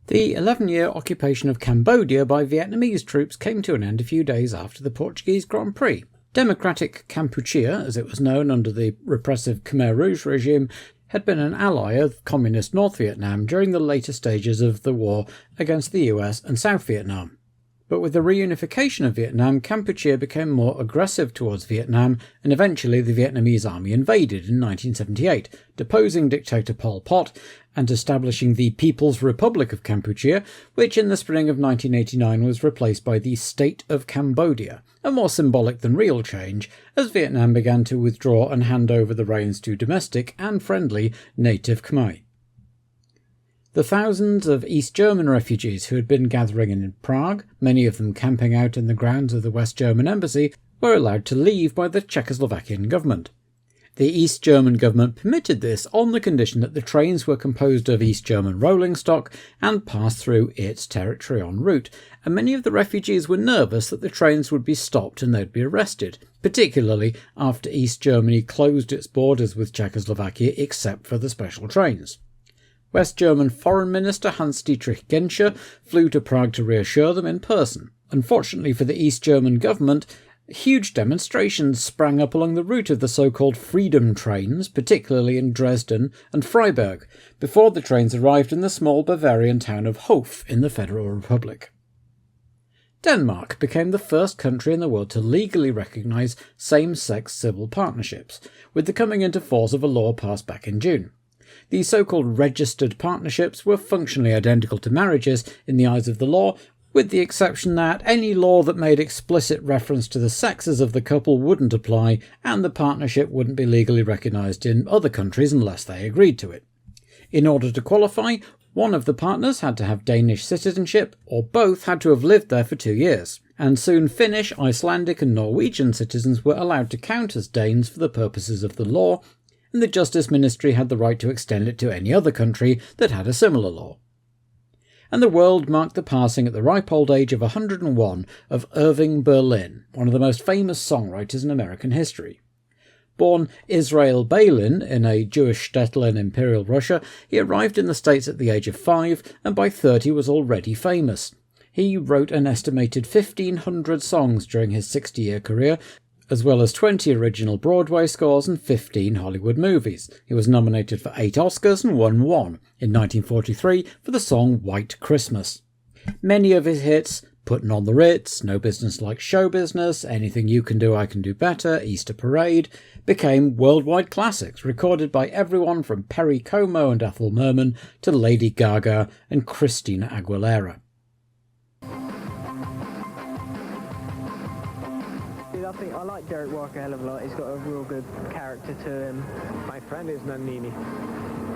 The 11-year occupation of Cambodia by Vietnamese troops came to an end a few days after the Portuguese Grand Prix. Democratic Kampuchea, as it was known under the repressive Khmer Rouge regime, had been an ally of communist North Vietnam during the later stages of the war against the US and South Vietnam. But with the reunification of Vietnam, Kampuchea became more aggressive towards Vietnam, and eventually the Vietnamese army invaded in 1978, deposing dictator Pol Pot and establishing the People's Republic of Kampuchea, which in the spring of 1989 was replaced by the State of Cambodia, a more symbolic than real change, as Vietnam began to withdraw and hand over the reins to domestic and friendly native Khmer. The thousands of East German refugees who had been gathering in Prague, many of them camping out in the grounds of the West German embassy, were allowed to leave by the Czechoslovakian government. The East German government permitted this on the condition that the trains were composed of East German rolling stock and passed through its territory en route, and many of the refugees were nervous that the trains would be stopped and they'd be arrested, particularly after East Germany closed its borders with Czechoslovakia except for the special trains. West German Foreign Minister Hans-Dietrich Genscher flew to Prague to reassure them in person. Unfortunately for the East German government, huge demonstrations sprang up along the route of the so-called freedom trains, particularly in Dresden and Freiburg, before the trains arrived in the small Bavarian town of Hof in the Federal Republic. Denmark became the first country in the world to legally recognise same-sex civil partnerships, with the coming into force of a law passed back in June. These so-called registered partnerships were functionally identical to marriages in the eyes of the law, with the exception that any law that made explicit reference to the sexes of the couple wouldn't apply, and the partnership wouldn't be legally recognised in other countries unless they agreed to it. In order to qualify, one of the partners had to have Danish citizenship, or both had to have lived there for 2 years, and soon Finnish, Icelandic and Norwegian citizens were allowed to count as Danes for the purposes of the law, and the Justice Ministry had the right to extend it to any other country that had a similar law. And the world marked the passing at the ripe old age of 101 of Irving Berlin, one of the most famous songwriters in American history. Born Israel Balin in a Jewish shtetl in Imperial Russia, he arrived in the States at the age of 5 and by 30 was already famous. He wrote an estimated 1,500 songs during his 60-year career, as well as 20 original Broadway scores and 15 Hollywood movies. He was nominated for 8 Oscars and won 1, in 1943 for the song White Christmas. Many of his hits, Puttin' on the Ritz, No Business Like Show Business, Anything You Can Do I Can Do Better, Easter Parade, became worldwide classics, recorded by everyone from Perry Como and Ethel Merman to Lady Gaga and Christina Aguilera. I like Derek Walker a hell of a lot. He's got a real good character to him. My friend is Nannini.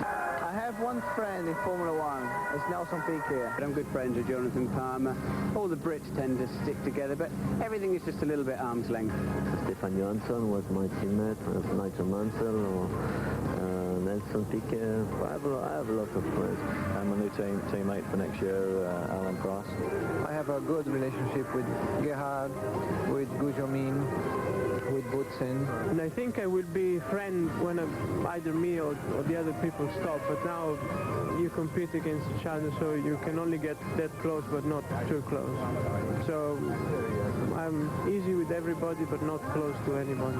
I have one friend in Formula One. It's Nelson Piquet. I'm good friends with Jonathan Palmer. All the Brits tend to stick together, but everything is just a little bit arm's length. Stefan Johansson was my teammate, Nigel Mansell or Nelson Piquet. I have a lot of friends. I'm a new teammate for next year, Alan Prost. I have a good relationship with Gerhard, with Gujomin, with Butzen. And I think I will be friend when either me or the other people stop, but now you compete against each other, so you can only get that close but not too close. So I'm easy with everybody but not close to anybody.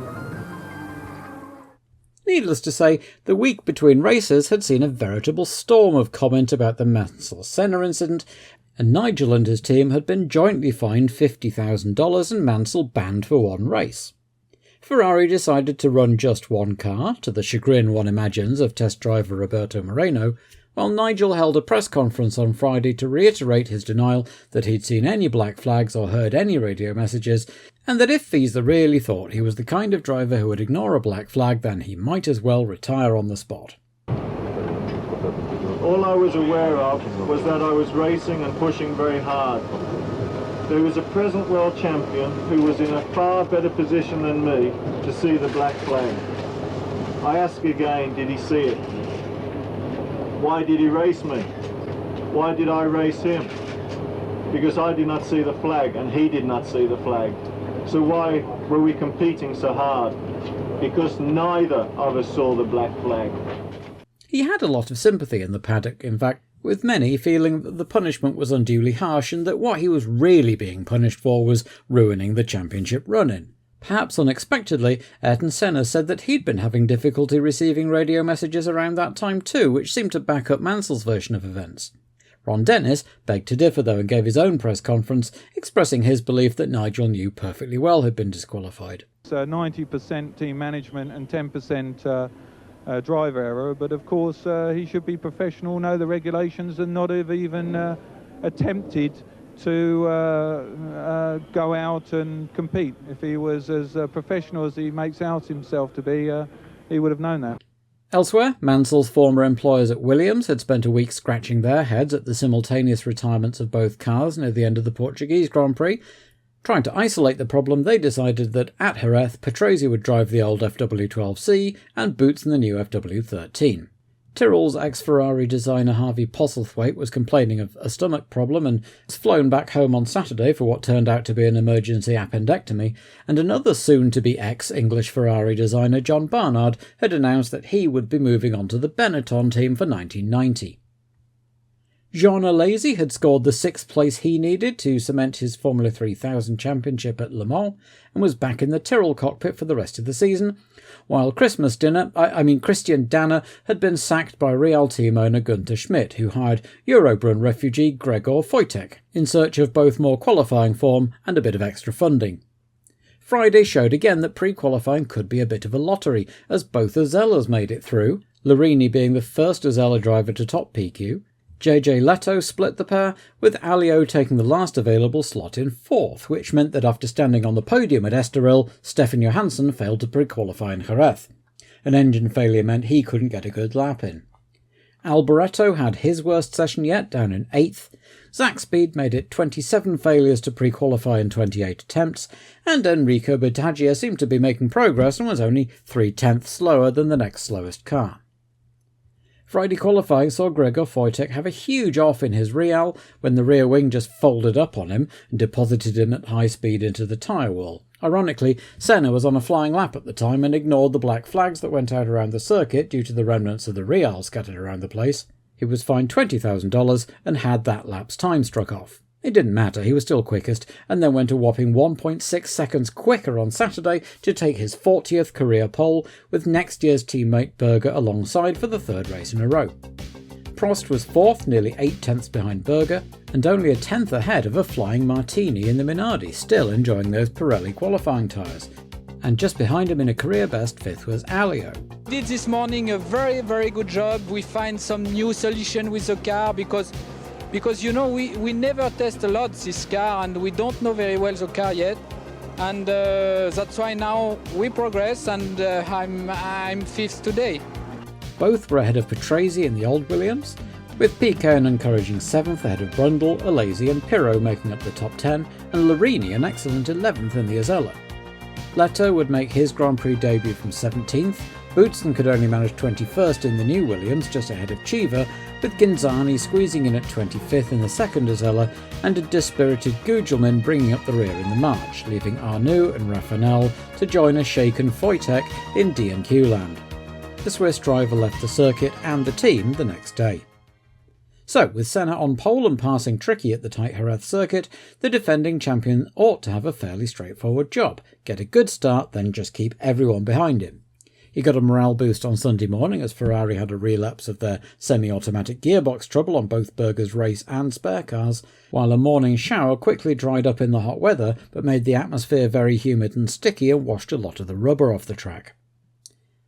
Needless to say, the week between races had seen a veritable storm of comment about the Mansell Senna incident, and Nigel and his team had been jointly fined $50,000 and Mansell banned for one race. Ferrari decided to run just one car, to the chagrin one imagines of test driver Roberto Moreno, while Nigel held a press conference on Friday to reiterate his denial that he'd seen any black flags or heard any radio messages, and that if Fiesa really thought he was the kind of driver who would ignore a black flag, then he might as well retire on the spot. All I was aware of was that I was racing and pushing very hard. There was a present world champion who was in a far better position than me to see the black flag. I ask again, did he see it? Why did he race me? Why did I race him? Because I did not see the flag and he did not see the flag. So why were we competing so hard? Because neither of us saw the black flag. He had a lot of sympathy in the paddock, in fact. with many feeling that the punishment was unduly harsh and that what he was really being punished for was ruining the championship run-in. Perhaps unexpectedly, Ayrton Senna said that he'd been having difficulty receiving radio messages around that time too, which seemed to back up Mansell's version of events. Ron Dennis begged to differ though and gave his own press conference, expressing his belief that Nigel knew perfectly well who'd been disqualified. 90% team management and 10% driver error, but of course he should be professional, know the regulations, and not have even attempted to go out and compete. If he was as professional as he makes out himself to be, he would have known that. Elsewhere, Mansell's former employers at Williams had spent a week scratching their heads at the simultaneous retirements of both cars near the end of the Portuguese Grand Prix. Trying to isolate the problem, they decided that at Jerez, Patrese would drive the old FW12C and Boots in the new FW13. Tyrrell's ex-Ferrari designer Harvey Postlethwaite was complaining of a stomach problem and was flown back home on Saturday for what turned out to be an emergency appendectomy, and another soon-to-be ex-English Ferrari designer John Barnard had announced that he would be moving on to the Benetton team for 1990. Jean Alesi had scored the 6th place he needed to cement his Formula 3000 championship at Le Mans and was back in the Tyrrell cockpit for the rest of the season, while Christian Danner had been sacked by Real team owner Günther Schmidt, who hired Eurobrunn refugee Gregor Wojtek in search of both more qualifying form and a bit of extra funding. Friday showed again that pre-qualifying could be a bit of a lottery, as both Azellas made it through, Larini being the first Azella driver to top PQ. JJ Leto split the pair, with Alio taking the last available slot in 4th, which meant that after standing on the podium at Estoril, Stefan Johansson failed to pre-qualify in Jerez. An engine failure meant he couldn't get a good lap in. Alboreto had his worst session yet, down in 8th. Zach Speed made it 27 failures to pre-qualify in 28 attempts, and Enrico Battaglia seemed to be making progress and was only 3/10ths slower than the next slowest car. Friday qualifying saw Gregor Wojtek have a huge off in his Real when the rear wing just folded up on him and deposited him at high speed into the tyre wall. Ironically, Senna was on a flying lap at the time and ignored the black flags that went out around the circuit due to the remnants of the Real scattered around the place. He was fined $20,000 and had that lap's time struck off. It didn't matter, he was still quickest, and then went a whopping 1.6 seconds quicker on Saturday to take his 40th career pole, with next year's teammate Berger alongside for the 3rd race in a row. Prost was 4th, nearly 8/10ths behind Berger, and only a 10th ahead of a flying Martini in the Minardi, still enjoying those Pirelli qualifying tyres. And just behind him in a career best 5th was Alio. Did this morning a very good job. We find some new solution with the car because you know we never test a lot this car and we don't know very well the car yet, and that's why now we progress, and I'm 5th today. Both were ahead of Patrese in the old Williams, with Piquet an encouraging 7th ahead of Brundle, Alesi and Pirro making up the top 10, and Larini an excellent 11th in the Azella. Leto would make his Grand Prix debut from 17th, Boutsen could only manage 21st in the new Williams, just ahead of Chiva, with Ginzani squeezing in at 25th in the second Azella, and a dispirited Gugelmin bringing up the rear in the march, leaving Arnoux and Raffanel to join a shaken Wojtek in D&Q land. The Swiss driver left the circuit and the team the next day. So, with Senna on pole and passing tricky at the tight Jerez circuit, the defending champion ought to have a fairly straightforward job. Get a good start, then just keep everyone behind him. He got a morale boost on Sunday morning as Ferrari had a relapse of their semi-automatic gearbox trouble on both Berger's race and spare cars, while a morning shower quickly dried up in the hot weather but made the atmosphere very humid and sticky and washed a lot of the rubber off the track.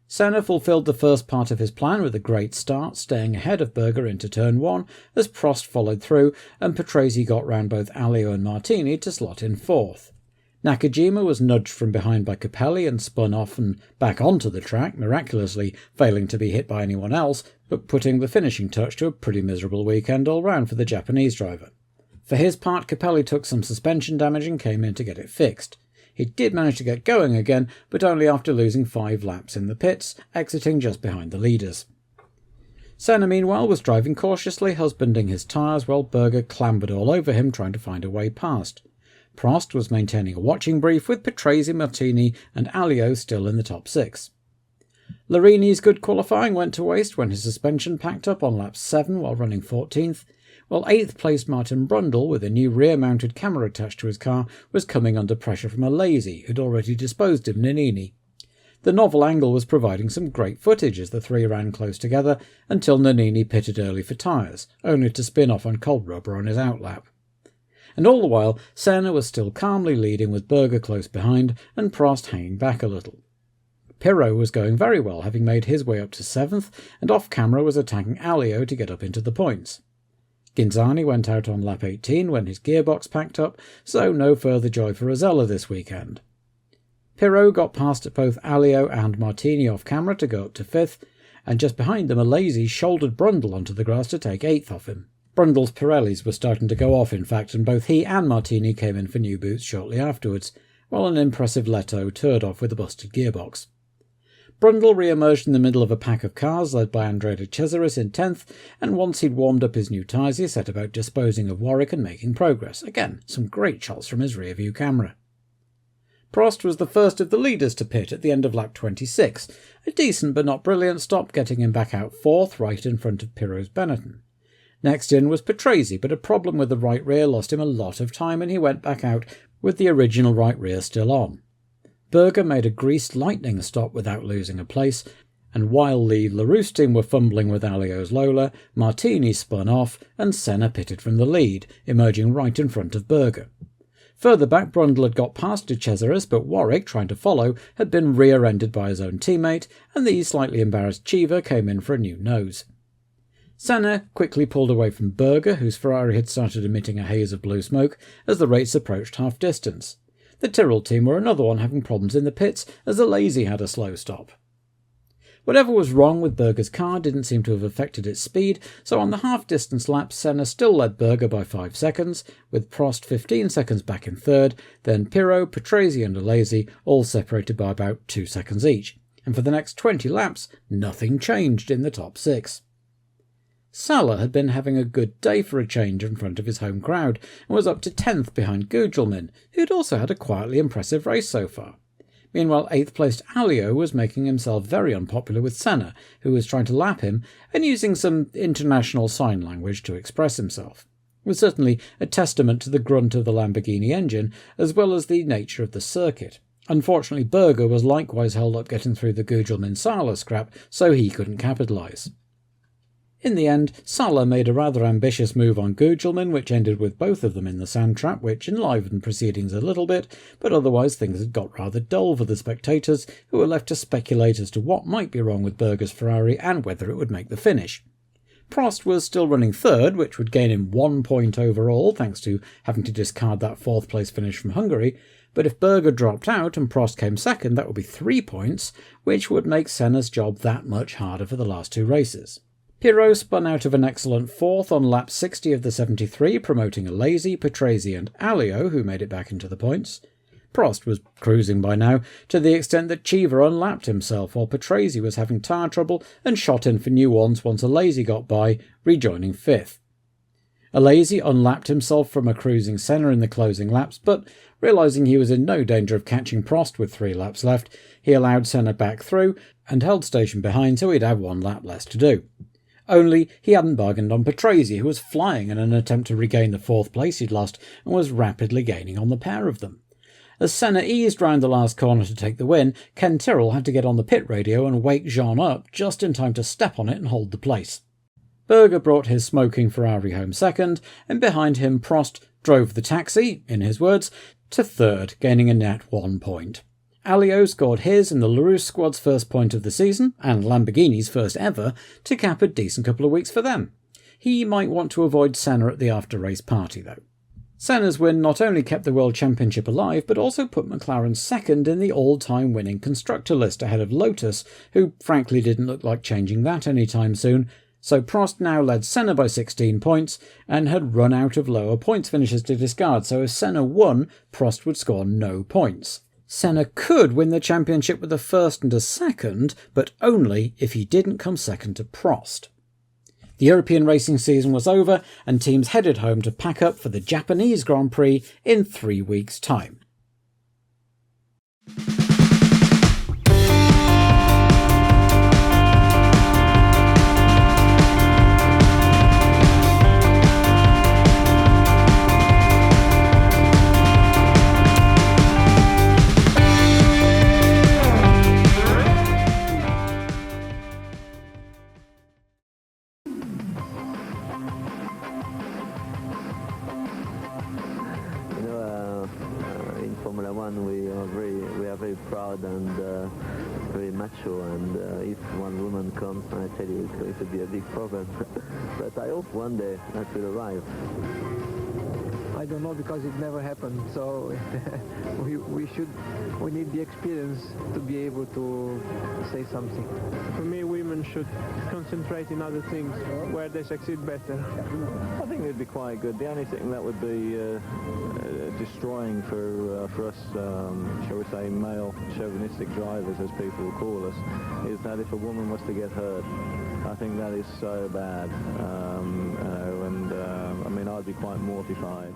Senna fulfilled the first part of his plan with a great start, staying ahead of Berger into turn 1 as Prost followed through and Patrese got round both Alio and Martini to slot in 4th. Nakajima was nudged from behind by Capelli and spun off and back onto the track, miraculously failing to be hit by anyone else, but putting the finishing touch to a pretty miserable weekend all round for the Japanese driver. For his part, Capelli took some suspension damage and came in to get it fixed. He did manage to get going again, but only after losing 5 laps in the pits, exiting just behind the leaders. Senna, meanwhile, was driving cautiously, husbanding his tyres while Berger clambered all over him trying to find a way past. Prost was maintaining a watching brief with Patrese, Martini and Alio still in the top 6. Larini's good qualifying went to waste when his suspension packed up on lap 7 while running 14th, while 8th placed Martin Brundle, with a new rear-mounted camera attached to his car, was coming under pressure from a lazy who'd already disposed of Nannini. The novel angle was providing some great footage as the three ran close together until Nannini pitted early for tyres, only to spin off on cold rubber on his outlap. And all the while, Senna was still calmly leading with Berger close behind and Prost hanging back a little. Pirot was going very well, having made his way up to 7th, and off-camera was attacking Alio to get up into the points. Ghinzani went out on lap 18 when his gearbox packed up, so no further joy for Rosella this weekend. Pirot got past both Alio and Martini off-camera to go up to 5th, and just behind them a lazy shouldered Brundle onto the grass to take 8th off him. Brundle's Pirellis were starting to go off, in fact, and both he and Martini came in for new boots shortly afterwards, while an impressive Leto toured off with a busted gearbox. Brundle re-emerged in the middle of a pack of cars led by Andrea de Cesaris in 10th, and once he'd warmed up his new tyres he set about disposing of Warwick and making progress. Again, some great shots from his rear-view camera. Prost was the first of the leaders to pit at the end of lap 26, a decent but not brilliant stop getting him back out 4th, right in front of Pirot's Benetton. Next in was Patrese, but a problem with the right rear lost him a lot of time and he went back out with the original right rear still on. Berger made a greased lightning stop without losing a place, and while the Larousse team were fumbling with Alio's Lola, Martini spun off and Senna pitted from the lead, emerging right in front of Berger. Further back, Brundle had got past de Cesaris, but Warwick, trying to follow, had been rear-ended by his own teammate, and the slightly embarrassed Cheever came in for a new nose. Senna quickly pulled away from Berger, whose Ferrari had started emitting a haze of blue smoke as the race approached half-distance. The Tyrrell team were another one having problems in the pits, as the Lazy had a slow stop. Whatever was wrong with Berger's car didn't seem to have affected its speed, so on the half-distance lap Senna still led Berger by 5 seconds, with Prost 15 seconds back in 3rd, then Pirot, Patrese and Alesi all separated by about 2 seconds each, and for the next 20 laps nothing changed in the top 6. Sala had been having a good day for a change in front of his home crowd, and was up to 10th behind Gugelmin, who'd also had a quietly impressive race so far. Meanwhile, 8th placed Alio was making himself very unpopular with Senna, who was trying to lap him and using some international sign language to express himself. It was certainly a testament to the grunt of the Lamborghini engine, as well as the nature of the circuit. Unfortunately, Berger was likewise held up getting through the Gugelmin-Sala scrap, so he couldn't capitalise. In the end, Sala made a rather ambitious move on Gugelmin, which ended with both of them in the sand trap, which enlivened proceedings a little bit, but otherwise things had got rather dull for the spectators, who were left to speculate as to what might be wrong with Berger's Ferrari and whether it would make the finish. Prost was still running 3rd, which would gain him 1 point overall, thanks to having to discard that 4th place finish from Hungary, but if Berger dropped out and Prost came 2nd, that would be 3 points, which would make Senna's job that much harder for the last 2 races. Pirot spun out of an excellent 4th on lap 60 of the 73, promoting Alesi, Patrese and Alio, who made it back into the points. Prost was cruising by now, to the extent that Cheever unlapped himself, while Patrese was having tyre trouble and shot in for new ones once Alesi got by, rejoining 5th. Alesi unlapped himself from a cruising Senna in the closing laps, but realising he was in no danger of catching Prost with 3 laps left, he allowed Senna back through and held station behind so he'd have 1 lap less to do. Only he hadn't bargained on Patrese, who was flying in an attempt to regain the 4th place he'd lost and was rapidly gaining on the pair of them. As Senna eased round the last corner to take the win, Ken Tyrrell had to get on the pit radio and wake Jean up just in time to step on it and hold the place. Berger brought his smoking Ferrari home 2nd, and behind him Prost drove the taxi, in his words, to 3rd, gaining a net 1 point. Alio scored his and the Larousse squad's first point of the season, and Lamborghini's first ever, to cap a decent couple of weeks for them. He might want to avoid Senna at the after-race party, though. Senna's win not only kept the World Championship alive, but also put McLaren 2nd in the all-time winning constructor list ahead of Lotus, who frankly didn't look like changing that anytime soon, so Prost now led Senna by 16 points, and had run out of lower points finishes to discard, so if Senna won, Prost would score no points. Senna could win the championship with a 1st and a 2nd, but only if he didn't come 2nd to Prost. The European racing season was over, and teams headed home to pack up for the Japanese Grand Prix in 3 weeks' time. one, we are very proud and very macho, and if one woman comes, I tell you, it's going to be a big problem. But I hope one day that will arrive. I don't know, because it never happened, so we need the experience to be able to say something. For me, women should concentrate in other things where they succeed better. I think it'd be quite good. The only thing that would be destroying for us, shall we say, male chauvinistic drivers, as people will call us, is that if a woman was to get hurt, I think that is so bad, I mean, I'd be quite mortified.